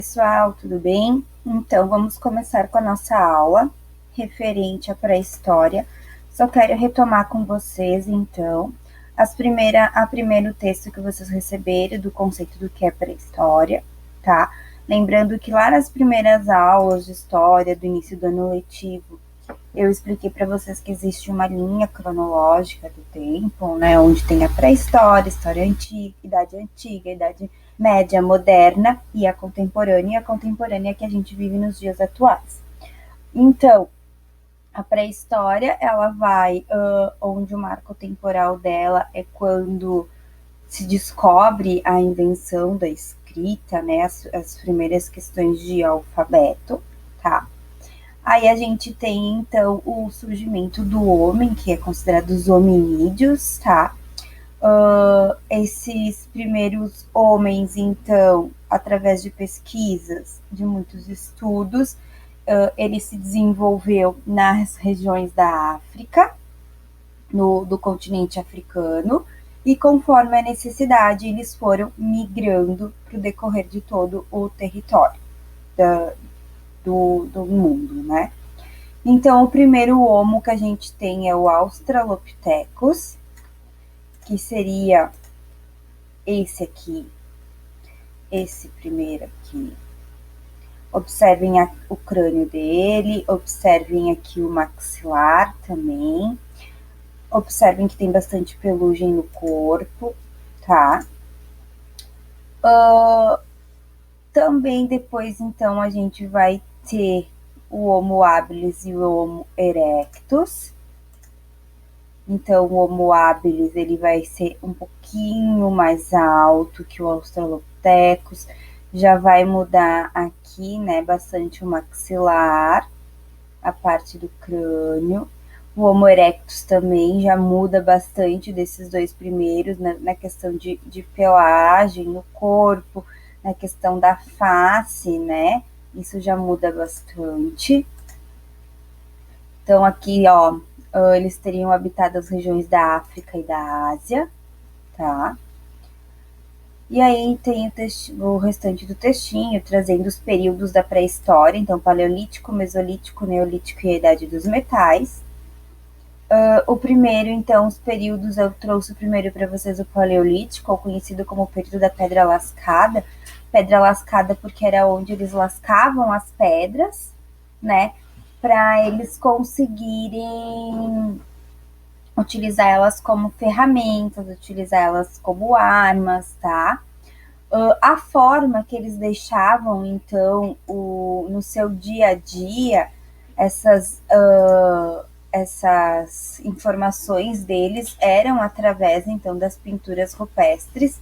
Pessoal, tudo bem? Então, vamos começar com a nossa aula referente à pré-história. Só quero retomar com vocês, então, primeiro texto que vocês receberam do conceito do que é pré-história, tá? Lembrando que lá nas primeiras aulas de história do início do ano letivo, eu expliquei para vocês que existe uma linha cronológica do tempo, né, onde tem a pré-história, história antiga, idade média, moderna e a contemporânea que a gente vive nos dias atuais. Então, a pré-história, ela vai onde o marco temporal dela é quando se descobre a invenção da escrita, né, as primeiras questões de alfabeto, tá? Aí a gente tem, então, o surgimento do homem, que é considerado os hominídeos, tá? Esses primeiros homens, então, através de pesquisas, de muitos estudos, ele se desenvolveu nas regiões da África, do continente africano, e conforme a necessidade, eles foram migrando para o decorrer de todo o território do mundo, né? Então, o primeiro homo que a gente tem é o Australopithecus, que seria esse aqui, esse primeiro aqui. Observem o crânio dele, observem aqui o maxilar também. Observem que tem bastante pelugem no corpo, tá? Também depois, então, a gente vai ter o Homo habilis e o Homo erectus. Então, o Homo habilis, ele vai ser um pouquinho mais alto que o Australopithecus, já vai mudar aqui, né, bastante o maxilar, a parte do crânio. O Homo erectus também já muda bastante desses dois primeiros, né, na questão de pelagem no corpo, na questão da face, né, isso já muda bastante. Então, aqui, ó, eles teriam habitado as regiões da África e da Ásia, tá? E aí tem o restante do textinho, trazendo os períodos da pré-história, então Paleolítico, Mesolítico, Neolítico e a Idade dos Metais. O primeiro, então, os períodos, eu trouxe primeiro para vocês o Paleolítico, ou conhecido como período da Pedra Lascada. Pedra lascada porque era onde eles lascavam as pedras, né? Para eles conseguirem utilizar elas como ferramentas, utilizar elas como armas, tá? A forma que eles deixavam, então, no seu dia a dia, essas informações deles eram através, então, das pinturas rupestres,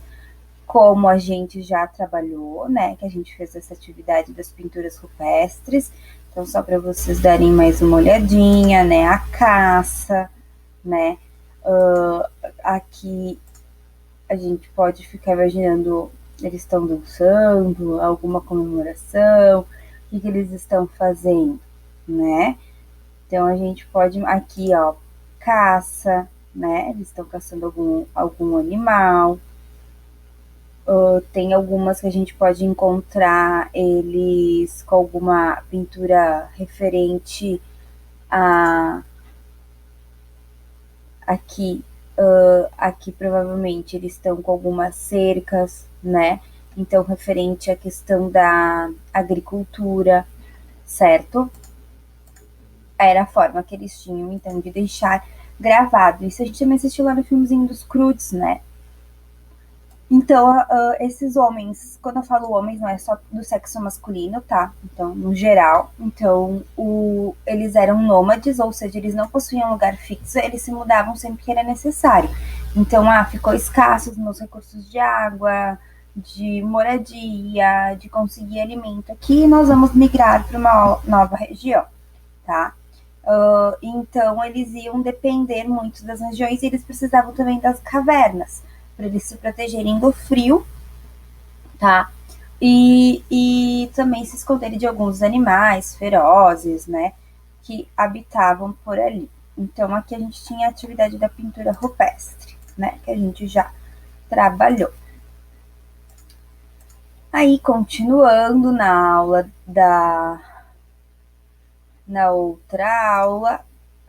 como a gente já trabalhou, né, que a gente fez essa atividade das pinturas rupestres. Então, só para vocês darem mais uma olhadinha, né, a caça, né, aqui a gente pode ficar imaginando, eles estão dançando, alguma comemoração, o que eles estão fazendo, né? Então, a gente pode, aqui, ó, caça, né? Eles estão caçando algum animal. Tem algumas que a gente pode encontrar eles com alguma pintura referente a aqui, aqui provavelmente eles estão com algumas cercas, né? Então, referente à questão da agricultura, certo? Era a forma que eles tinham, então, de deixar gravado. Isso a gente também assistiu lá no filmezinho dos Croods, né? Então, esses homens, quando eu falo homens, não é só do sexo masculino, tá? Então, no geral. Então, eles eram nômades, ou seja, eles não possuíam lugar fixo, eles se mudavam sempre que era necessário. Então, ficou escasso os meus recursos de água, de moradia, de conseguir alimento aqui, nós vamos migrar para uma nova região, tá? Então, eles iam depender muito das regiões e eles precisavam também das cavernas para eles se protegerem do frio, tá? E também se esconderem de alguns animais ferozes, né? Que habitavam por ali. Então, aqui a gente tinha a atividade da pintura rupestre, né? Que a gente já trabalhou. Aí, continuando na outra aula,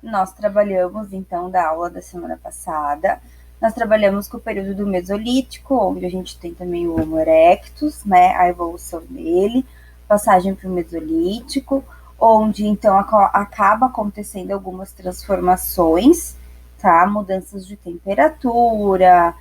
nós trabalhamos, então, da aula da semana passada, nós trabalhamos com o período do Mesolítico, onde a gente tem também o Homo erectus, né, a evolução dele, passagem para o Mesolítico, onde, então, acaba acontecendo algumas transformações, tá, mudanças de temperatura,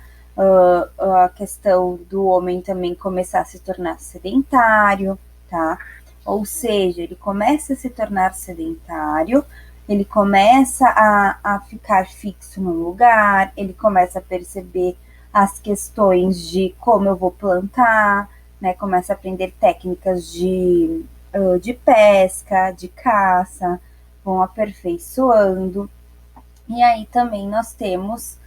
a questão do homem também começar a se tornar sedentário, tá, ou seja, ele começa a se tornar sedentário, ele começa a ficar fixo no lugar, ele começa a perceber as questões de como eu vou plantar, né? Começa a aprender técnicas de pesca, de caça, vão aperfeiçoando. E aí também nós temos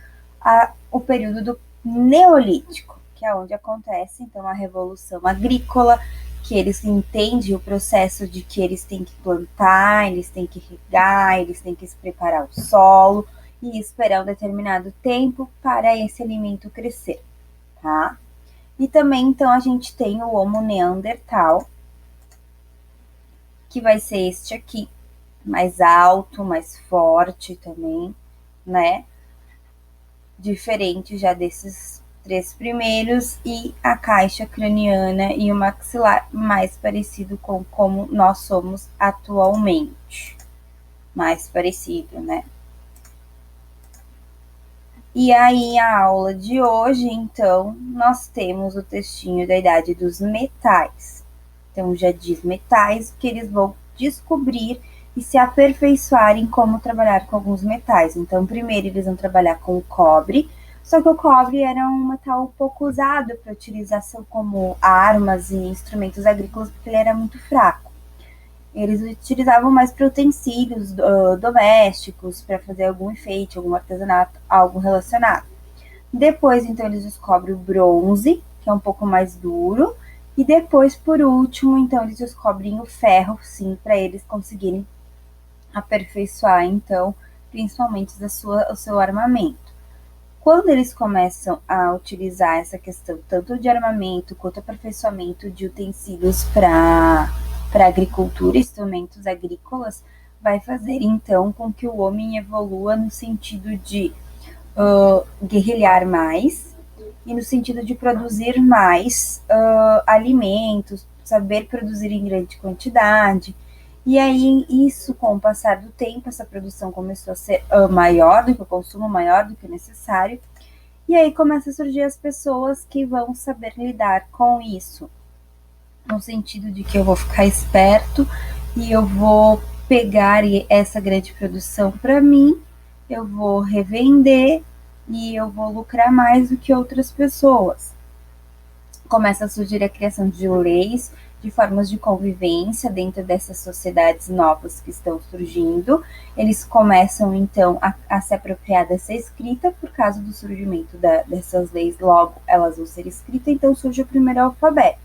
o período do Neolítico, que é onde acontece então a revolução agrícola, que eles entendem o processo de que eles têm que plantar, eles têm que regar, eles têm que preparar o solo e esperar um determinado tempo para esse alimento crescer, tá? E também então a gente tem o Homo neandertal, que vai ser este aqui, mais alto, mais forte também, né? Diferente já desses três primeiros, e a caixa craniana e o maxilar mais parecido com como nós somos atualmente. Mais parecido, né? E aí, a aula de hoje, então, nós temos o textinho da Idade dos Metais. Então, já diz metais, que eles vão descobrir e se aperfeiçoar em como trabalhar com alguns metais. Então, primeiro eles vão trabalhar com o cobre, só que o cobre era um metal pouco usado para utilização como armas e instrumentos agrícolas, porque ele era muito fraco. Eles utilizavam mais para utensílios domésticos, para fazer algum enfeite, algum artesanato, algo relacionado. Depois, então, eles descobrem o bronze, que é um pouco mais duro. E depois, por último, então, eles descobrem o ferro, sim, para eles conseguirem aperfeiçoar, então, principalmente o seu armamento. Quando eles começam a utilizar essa questão tanto de armamento quanto aperfeiçoamento de utensílios para agricultura, instrumentos agrícolas, vai fazer então com que o homem evolua no sentido de guerrilhar mais e no sentido de produzir mais alimentos, saber produzir em grande quantidade. E aí, isso, com o passar do tempo, essa produção começou a ser maior do que o consumo, maior do que o necessário. E aí começa a surgir as pessoas que vão saber lidar com isso. No sentido de que eu vou ficar esperto e eu vou pegar essa grande produção para mim, eu vou revender e eu vou lucrar mais do que outras pessoas. Começa a surgir a criação de leis, de formas de convivência dentro dessas sociedades novas que estão surgindo. Eles começam, então, a se apropriar dessa escrita por causa do surgimento dessas leis, logo elas vão ser escritas, então surge o primeiro alfabeto.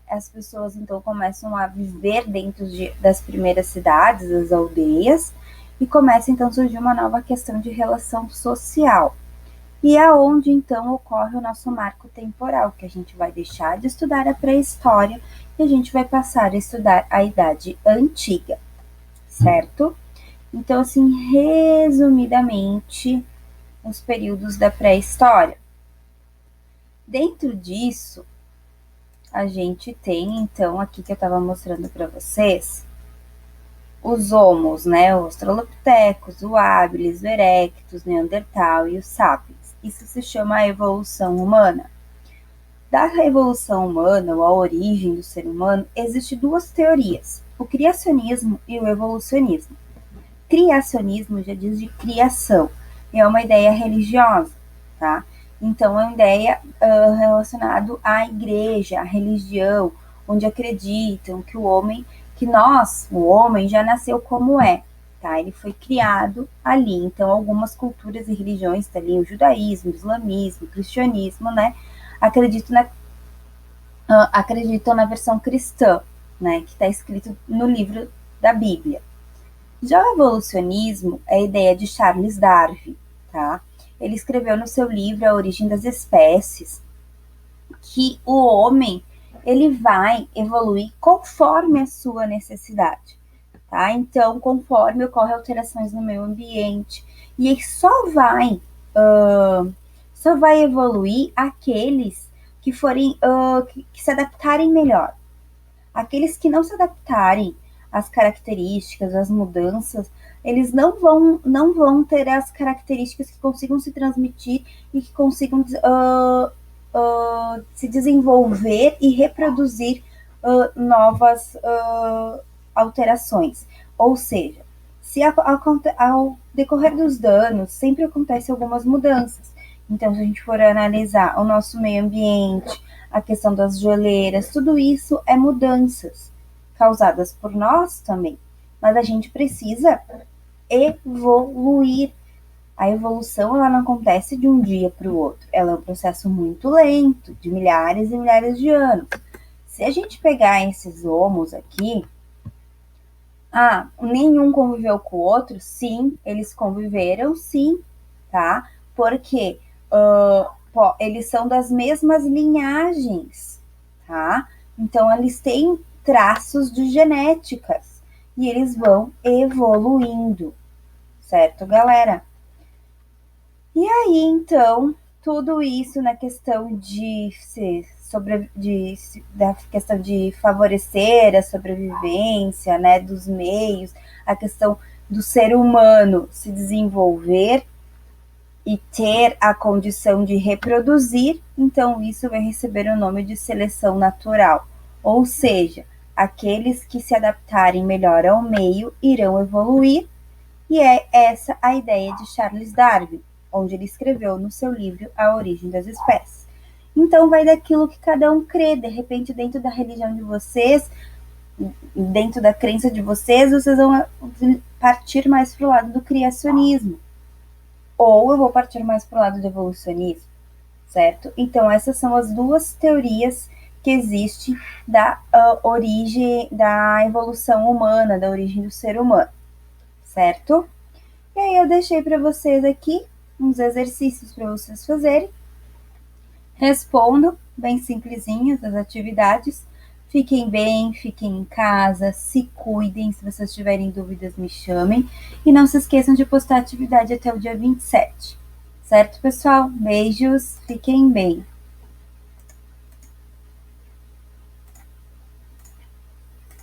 As pessoas, então, começam a viver dentro das primeiras cidades, das aldeias, e começa, então, a surgir uma nova questão de relação social. E é onde, então, ocorre o nosso marco temporal, que a gente vai deixar de estudar a pré-história e a gente vai passar a estudar a Idade Antiga, certo? Então, assim, resumidamente, os períodos da pré-história. Dentro disso, a gente tem, então, aqui que eu estava mostrando para vocês, os homos, né? Os Australopithecus, o habilis, o erectus, o neandertal e o sapiens. Isso se chama a evolução humana. Da evolução humana, ou a origem do ser humano, existem duas teorias, o criacionismo e o evolucionismo. Criacionismo já diz de criação, é uma ideia religiosa, tá? Então, é uma ideia relacionada à igreja, à religião, onde acreditam que o homem já nasceu como é, tá? Ele foi criado ali. Então, algumas culturas e religiões, tá ali o judaísmo, o islamismo, o cristianismo, né? Acreditam na versão cristã, né? Que está escrito no livro da Bíblia. Já o evolucionismo é a ideia de Charles Darwin, tá? Ele escreveu no seu livro A Origem das Espécies, que o homem ele vai evoluir conforme a sua necessidade, tá? Então, conforme ocorrem alterações no meio ambiente, e só vai evoluir aqueles que forem que se adaptarem melhor. Aqueles que não se adaptarem às características, às mudanças, eles não vão ter as características que consigam se transmitir e que consigam se desenvolver e reproduzir novas alterações. Ou seja, se ao decorrer dos danos sempre acontecem algumas mudanças. Então, se a gente for analisar o nosso meio ambiente, a questão das geleiras, tudo isso é mudanças causadas por nós também. Mas a gente precisa evoluir. A evolução ela não acontece de um dia para o outro. Ela é um processo muito lento, de milhares e milhares de anos. Se a gente pegar esses homos aqui, nenhum conviveu com o outro? Sim, eles conviveram, sim, tá? Porque eles são das mesmas linhagens, tá? Então, eles têm traços de genéticas e eles vão evoluindo, certo, galera? E aí, então, tudo isso na questão da questão de favorecer a sobrevivência, né, dos meios, a questão do ser humano se desenvolver e ter a condição de reproduzir, então isso vai receber o nome de seleção natural. Ou seja, aqueles que se adaptarem melhor ao meio irão evoluir, e é essa a ideia de Charles Darwin, onde ele escreveu no seu livro A Origem das Espécies. Então vai daquilo que cada um crê, de repente dentro da religião de vocês, dentro da crença de vocês vão partir mais para o lado do criacionismo, ou eu vou partir mais para o lado do evolucionismo, certo? Então essas são as duas teorias que existem da origem da evolução humana, da origem do ser humano, certo? E aí eu deixei para vocês aqui uns exercícios para vocês fazerem. Respondam bem simplesinhas as atividades. Fiquem bem, fiquem em casa, se cuidem. Se vocês tiverem dúvidas, me chamem. E não se esqueçam de postar a atividade até o dia 27. Certo, pessoal? Beijos, fiquem bem.